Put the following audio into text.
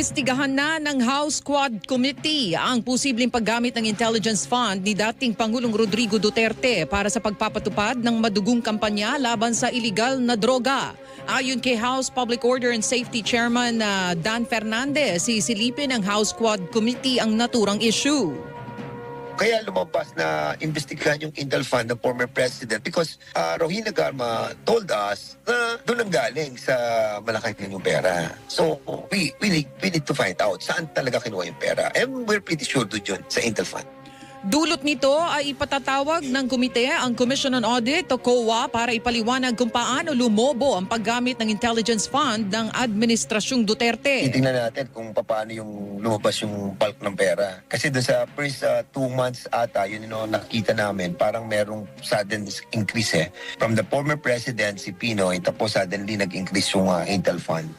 Iniimbestigahan na ng House Quad Committee ang posibleng paggamit ng intelligence fund ni dating Pangulong Rodrigo Duterte para sa pagpapatupad ng madugong kampanya laban sa iligal na droga. Ayon kay House Public Order and Safety Chairman Dan Fernandez, sisilipin ng House Quad Committee ang naturang issue. Kaya lumabas na investigahan yung Intel Fund ng former president because Rohina Garma told us na doon ang galing sa Malacanang yung pera. So we need to find out saan talaga kinuha yung pera. And we're pretty sure doon yun sa Intel Fund. Dulot nito ay ipatatawag ng komite ang Commission on Audit o COA para ipaliwanag kung paano lumobo ang paggamit ng intelligence fund ng Administrasyong Duterte. Titingnan natin kung paano yung lumabas yung bulk ng pera. Kasi doon sa first 2 months ata, yun nakita namin, parang merong sudden increase From the former president, si Pinoy, tapos suddenly nag-increase yung Intel Fund.